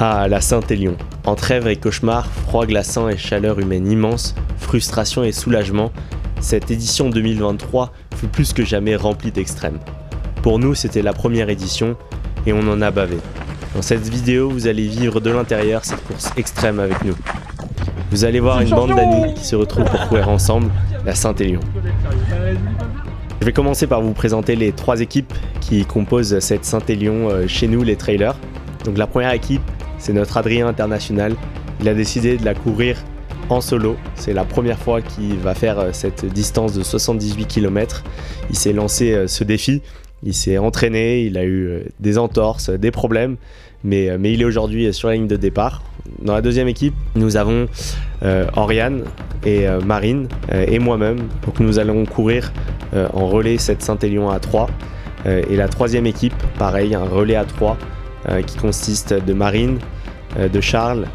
Ah, la Saint-Élion. Entre rêve et cauchemar, froid glaçant et chaleur humaine immense, frustration et soulagement, cette édition 2023 fut plus que jamais remplie d'extrêmes. Pour nous, c'était la première édition et on en a bavé. Dans cette vidéo, vous allez vivre de l'intérieur cette course extrême avec nous. Vous allez voir une bande d'amis qui se retrouvent pour courir ensemble, la Saint-Élion. Je vais commencer par vous présenter les 3 équipes qui composent cette Saint-Élion chez nous, les trailers. Donc la première équipe, c'est notre Adrien International. Il a décidé de la courir en solo. C'est la première fois qu'il va faire cette distance de 78 km. Il s'est lancé ce défi. Il s'est entraîné, il a eu des entorses, des problèmes, mais il est aujourd'hui sur la ligne de départ. Dans la deuxième équipe, nous avons Oriane et Marine et moi-même. Donc nous allons courir en relais cette Saint-Élion à 3. Et la troisième équipe, pareil, un relais à 3 qui consiste de Marine, de Charles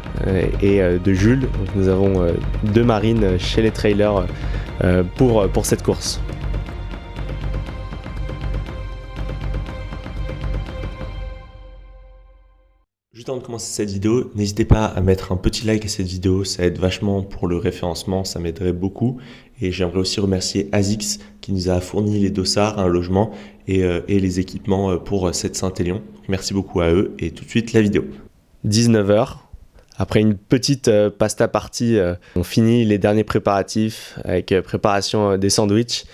et de Jules. Donc nous avons 2 Marines chez les trailers pour cette course. Juste avant de commencer cette vidéo, n'hésitez pas à mettre un petit like à cette vidéo, ça aide vachement pour le référencement, ça m'aiderait beaucoup. Et j'aimerais aussi remercier ASICS qui nous a fourni les dossards, un logement et les équipements pour cette Saint-Élion. Merci beaucoup à eux et tout de suite la vidéo. 19h, après une petite pasta party, on finit les derniers préparatifs avec préparation des sandwichs.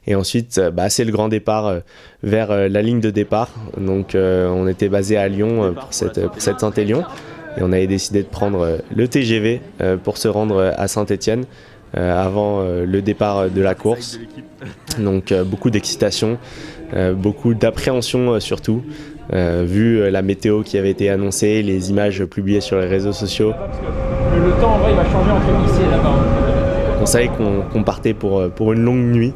Et ensuite, c'est le grand départ vers la ligne de départ. Donc on était basé à Lyon pour cette Saint-Élion. Et on avait décidé de prendre le TGV pour se rendre à Saint-Étienne avant le départ de la course. Donc beaucoup d'excitation, beaucoup d'appréhension surtout, vu la météo qui avait été annoncée, les images publiées sur les réseaux sociaux. Le temps en vrai il va changer entre ici et là-bas. On savait qu'on partait pour une longue nuit.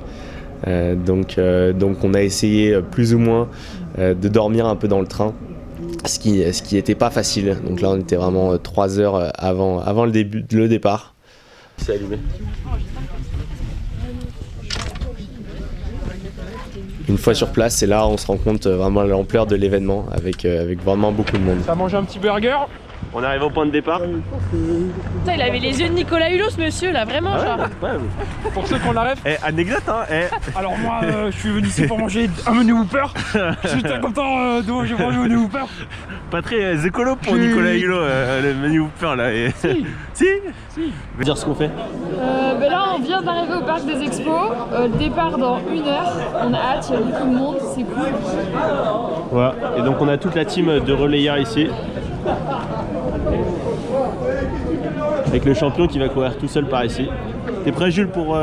Donc on a essayé plus ou moins de dormir un peu dans le train, ce qui était pas facile. Donc là on était vraiment 3 heures avant le départ. C'est allumé. Une fois sur place, c'est là où on se rend compte vraiment l'ampleur de l'événement avec vraiment beaucoup de monde. Ça a mangé un petit burger. On arrive au point de départ. Putain, il avait les yeux de Nicolas Hulot, ce monsieur là, vraiment genre. Ouais. Pour ceux qui ont la ref. Anecdote hein. Alors moi je suis venu ici pour manger un menu Whopper. Je suis très content de manger un menu Whopper. Pas très écolo pour Nicolas Hulot le menu Whopper là. Si. Vous voulez dire ce qu'on fait? Là on vient d'arriver au parc des expos, départ dans 1 heure, on a hâte, il y a beaucoup de monde, c'est cool. Voilà, et donc on a toute la team de relayeurs ici. Avec le champion qui va courir tout seul par ici. T'es prêt Jules pour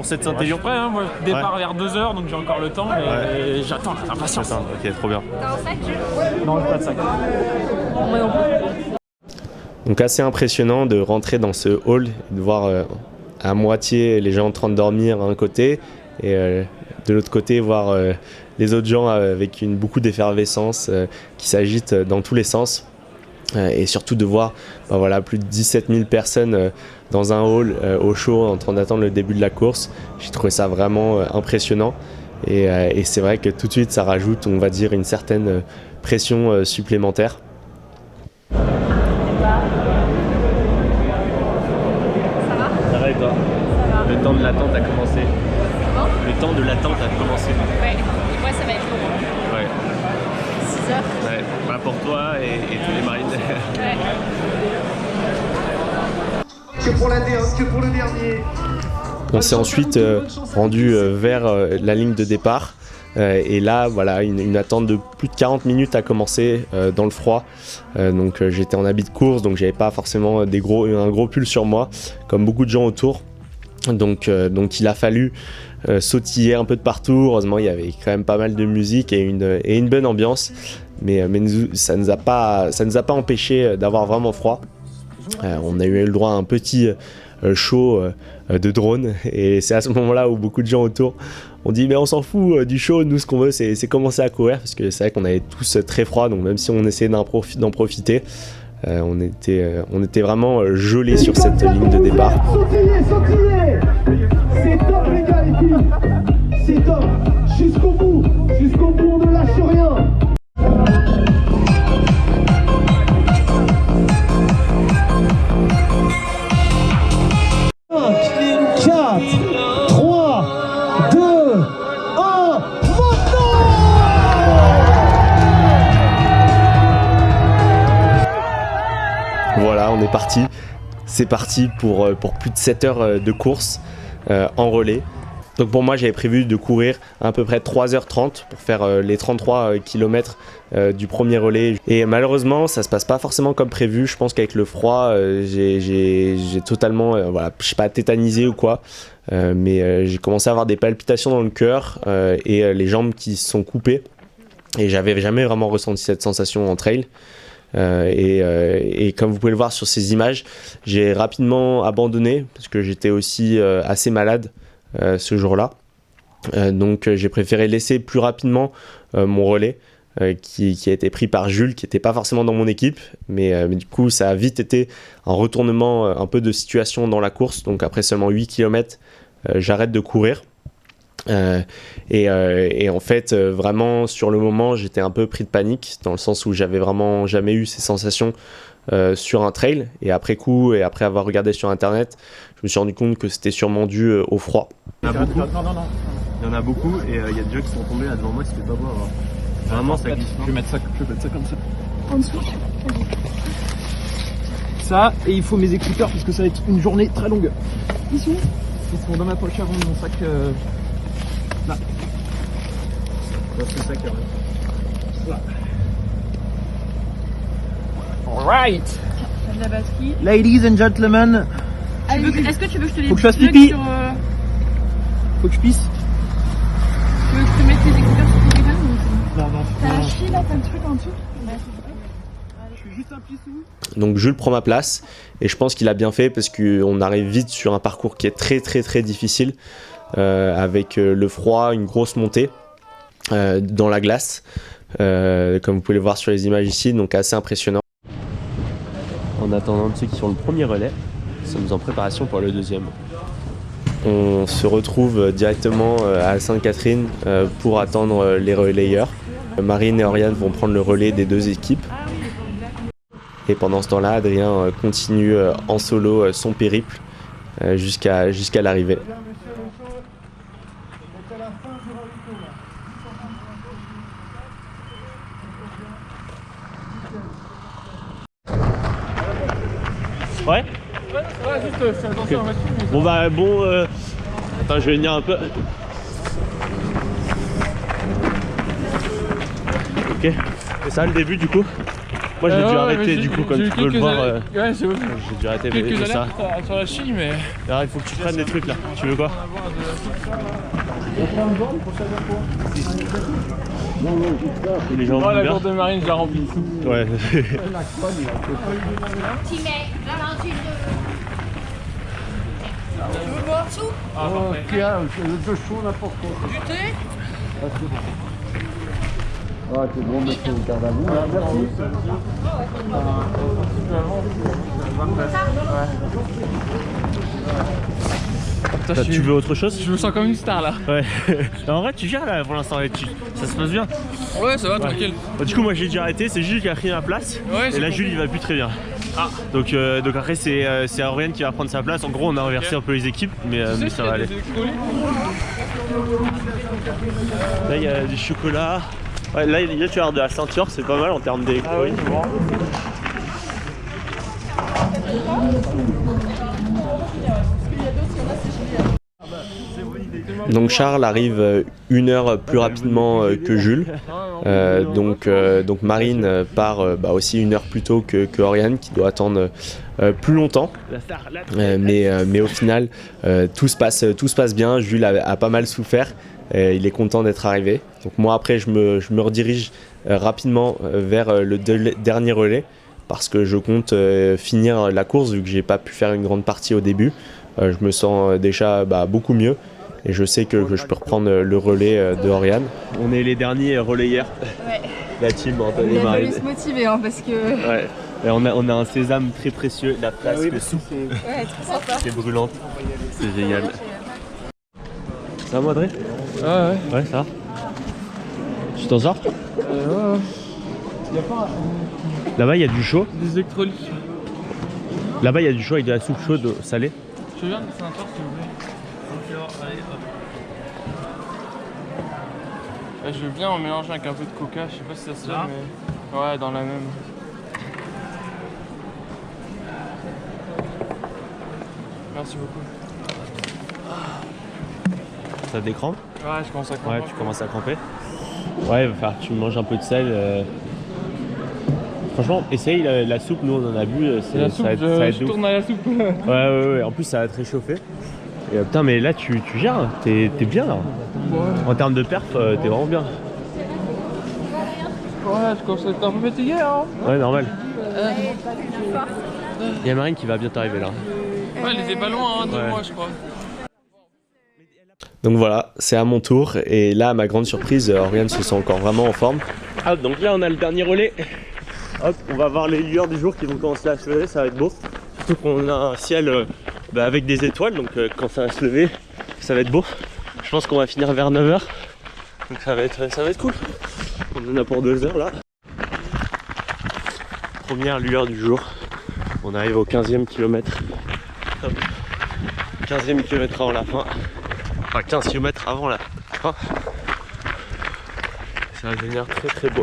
cette Saint-Élion? Je suis prêt, hein, moi départ vers 2 heures donc j'ai encore le temps mais j'attends avec impatience. Ok, trop bien. T'as un sac Jules? Non, j'ai pas de sac. Moi non plus. Donc assez impressionnant de rentrer dans ce hall et de voir à moitié les gens en train de dormir à un côté et de l'autre côté voir les autres gens avec beaucoup d'effervescence qui s'agitent dans tous les sens. Et surtout de voir plus de 17 000 personnes dans un hall au chaud en train d'attendre le début de la course. J'ai trouvé ça vraiment impressionnant et c'est vrai que tout de suite ça rajoute, on va dire, une certaine pression supplémentaire. Ça va? Ça va et toi? Ça va. Le temps de l'attente a commencé. Comment? Le temps de l'attente a commencé. Ouais, et moi ça va être long. Ouais. 6 heures. Ouais. Pas pour toi et tous les marines. Ouais. Que pour le dernier. On s'est ensuite rendu vers la ligne de départ et là une attente de plus de 40 minutes a commencé dans le froid. Donc j'étais en habit de course, donc j'avais pas forcément un gros pull sur moi comme beaucoup de gens autour. Donc il a fallu sautiller un peu de partout. Heureusement il y avait quand même pas mal de musique et une bonne ambiance, mais ça nous a pas empêché d'avoir vraiment froid. On a eu le droit à un petit show de drone et c'est à ce moment-là où beaucoup de gens autour ont dit mais on s'en fout du show, nous ce qu'on veut c'est commencer à courir, parce que c'est vrai qu'on avait tous très froid, donc même si on essayait d'en profiter, on était vraiment gelés sur cette ligne de départ. Sautillez. C'est top les gars les filles. C'est top. Jusqu'au bout, on ne lâche rien. voilà, on est parti. C'est parti pour plus de 7 heures de course en relais. Donc pour moi, j'avais prévu de courir à peu près 3h30 pour faire les 33 km du premier relais. Et malheureusement, ça se passe pas forcément comme prévu. Je pense qu'avec le froid, j'ai totalement, voilà, je sais pas, tétanisé ou quoi. Mais j'ai commencé à avoir des palpitations dans le cœur et les jambes qui se sont coupées. Et j'avais jamais vraiment ressenti cette sensation en trail. Et comme vous pouvez le voir sur ces images, j'ai rapidement abandonné parce que j'étais aussi assez malade ce jour-là. Donc j'ai préféré laisser plus rapidement mon relais qui a été pris par Jules, qui n'était pas forcément dans mon équipe, mais du coup ça a vite été un retournement un peu de situation dans la course. Donc après seulement 8 km, j'arrête de courir. Et en fait vraiment sur le moment j'étais un peu pris de panique dans le sens où j'avais vraiment jamais eu ces sensations sur un trail, et après coup et après avoir regardé sur internet je me suis rendu compte que c'était sûrement dû au froid. Il y en a beaucoup, il y en a beaucoup et il y a des gens qui sont tombés là devant moi, c'était pas beau à voir. Vraiment ça glisse. Je vais mettre ça comme ça. En dessous. Ça, et il faut mes écouteurs parce que ça va être une journée très longue. Ils sont où? Ils sont dans ma poche avant de mon sac. Là. C'est ça qui est vrai. Alright. T'as de la batterie. Ladies and gentlemen, Est-ce que tu veux que je te les faut que je fasse plug pipi. sur, Faut que je pisse. Tu veux que je te mette les écouteurs sur ton téléphone ou... Non, non. T'as la chie là, t'as le truc en dessous? Je suis juste un pissou. Donc Jules prend ma place et je pense qu'il a bien fait parce qu'on arrive vite sur un parcours qui est très difficile avec le froid, une grosse montée dans la glace comme vous pouvez le voir sur les images ici, donc assez impressionnant. En attendant ceux qui sont le premier relais, nous sommes en préparation pour le deuxième. On se retrouve directement à Sainte-Catherine pour attendre les relayeurs. Marine et Oriane vont prendre le relais des deux équipes. Et pendant ce temps-là, Adrien continue en solo son périple jusqu'à l'arrivée. Ouais. Ouais, juste fais attention à la machine. Bon bah bon, attends, je vais venir un peu. Ok, c'est ça le début du coup. Moi j'ai dû arrêter du coup, comme tu peux le voir. Ouais, j'ai Dû arrêter quelques de ça. alertes sur la chie, mais... Alors il faut que tu prennes des trucs là. Tu veux quoi? Les gens Oh, vont la bien. gourde de Marine, je la remplis. Ouais. Tu mets dans une... Tu veux boire sous? Ah, parfait. Du thé? Ah, c'est bon, monsieur le garde à vous. Tu veux autre chose? Je me sens comme une star là. Ouais. En vrai tu gères là pour l'instant, ça se passe bien. Ouais, ça va, tranquille. Bah, du coup moi j'ai déjà arrêté, c'est Jules qui a pris ma place. Ouais, et là Jules il va plus très bien. Ah. Donc après c'est Aurélien qui va prendre sa place. En gros on a inversé un peu les équipes, mais ça va aller. Là il y a du chocolat. Ouais, là tu vas avoir de la ceinture, c'est pas mal en termes d'électronique. Donc Charles arrive une heure plus rapidement que Jules. Donc Marine part aussi une heure plus tôt que Oriane qui doit attendre plus longtemps. Mais au final tout se passe bien. Jules a pas mal souffert. Il est content d'être arrivé. Donc moi après je me redirige rapidement vers le dernier relais parce que je compte finir la course vu que j'ai pas pu faire une grande partie au début. Je me sens déjà beaucoup mieux. Et je sais que je peux reprendre le relais de Oriane. On est les derniers relayeurs. Ouais. La team Antoine et Il a Marine. fallu se motiver hein, parce que... Ouais. Et on a un sésame très précieux, la place de soupe Ouais, très sympa. qui est brûlante. C'est génial. Ça va moi Adrien? Ouais. Ouais, ça va. Tu t'en sors? Ouais. Y'a pas Là-bas il y a du chaud. des électrolytes. Là-bas il y a du chaud avec de la soupe chaude salée. Je viens de ceinture s'il vous plaît. Allez, hop. Je veux bien en mélanger avec un peu de coca, je sais pas si ça se fait, mais... Ouais, dans la même. merci beaucoup. Ça te décrampe? Ouais, je commence à comprendre. Ouais, tu commences à cramper. Ouais, il va falloir que tu manges un peu de sel. Franchement, essaye la soupe, nous on en a bu. C'est la soupe, je tourne à la soupe. Ouais, en plus ça va te réchauffer. Et, putain, mais là tu gères, t'es bien là. Ouais. En termes de perf, t'es vraiment bien. Ouais, je commence à être un peu fatigué, hein. Ouais, normal. Il y a Marine qui va bientôt arriver là. Ouais, elle était pas loin hein, de Ouais. moi, je crois. Donc voilà, c'est à mon tour. Et là, à ma grande surprise, Oriane se sent encore vraiment en forme. Ah, donc là, on a le dernier relais. Hop, on va voir les lueurs du jour qui vont commencer à se lever, ça va être beau. Surtout qu'on a un ciel avec des étoiles, donc quand ça va se lever, ça va être beau. Je pense qu'on va finir vers 9h. Donc ça va être cool. On en a pour 2 heures là. Première lueur du jour. On arrive au 15e kilomètre. 15e kilomètre avant la fin. Enfin 15 km avant la fin. Ça va devenir très beau.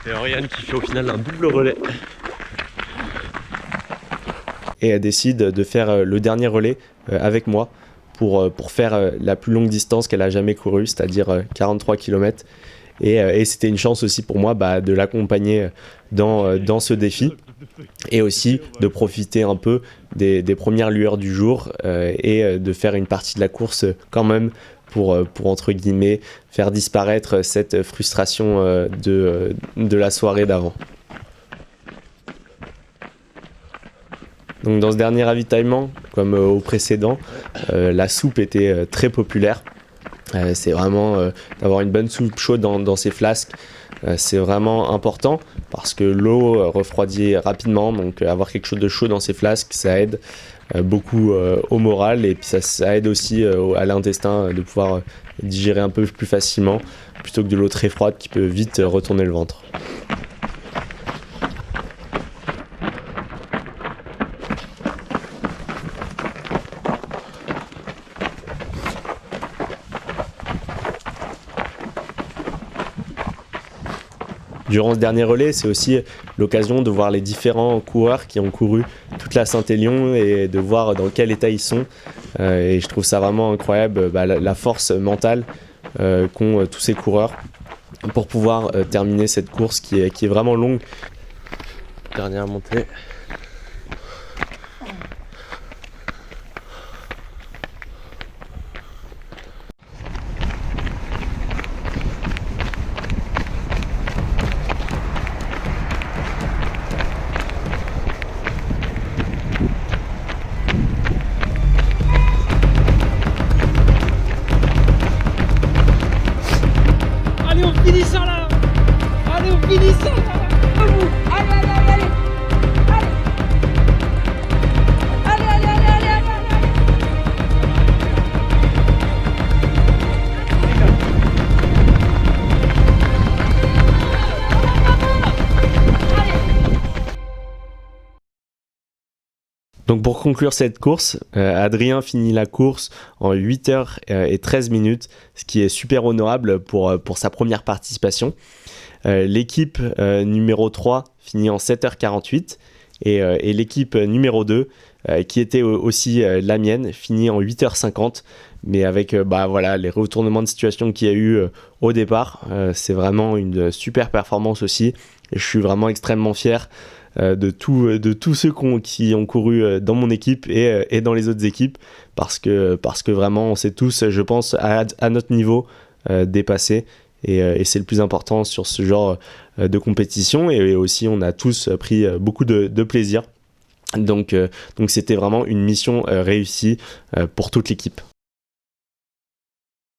Et Oriane qui fait au final un double relais. Et elle décide de faire le dernier relais avec moi pour faire la plus longue distance qu'elle a jamais courue, c'est-à-dire 43 km. Et c'était une chance aussi pour moi de l'accompagner dans ce défi et aussi de profiter un peu des premières lueurs du jour et de faire une partie de la course quand même pour entre guillemets faire disparaître cette frustration de la soirée d'avant. Donc dans ce dernier ravitaillement, comme au précédent, la soupe était très populaire. C'est vraiment d'avoir une bonne soupe chaude dans ces flasques. C'est vraiment important parce que l'eau refroidit rapidement, donc avoir quelque chose de chaud dans ces flasques, ça aide beaucoup au moral et puis ça aide aussi à l'intestin de pouvoir digérer un peu plus facilement plutôt que de l'eau très froide qui peut vite retourner le ventre. Durant ce dernier relais, c'est aussi l'occasion de voir les différents coureurs qui ont couru toute la Saint-Élion et de voir dans quel état ils sont. Et je trouve ça vraiment incroyable, la force mentale qu'ont tous ces coureurs pour pouvoir terminer cette course qui est vraiment longue. Dernière montée. Allez, on finit ça là. Allez, on finit ça là. Donc pour conclure cette course, Adrien finit la course en 8h13 ce qui est super honorable pour sa première participation. L'équipe numéro 3 finit en 7h48 et l'équipe numéro 2, qui était aussi la mienne, finit en 8h50. Mais avec les retournements de situation qu'il y a eu au départ, c'est vraiment une super performance aussi. Et je suis vraiment extrêmement fier de tous ceux qui ont couru dans mon équipe et dans les autres équipes parce que vraiment on s'est tous, je pense, à notre niveau dépassés et c'est le plus important sur ce genre de compétition et aussi on a tous pris beaucoup de plaisir donc c'était vraiment une mission réussie pour toute l'équipe.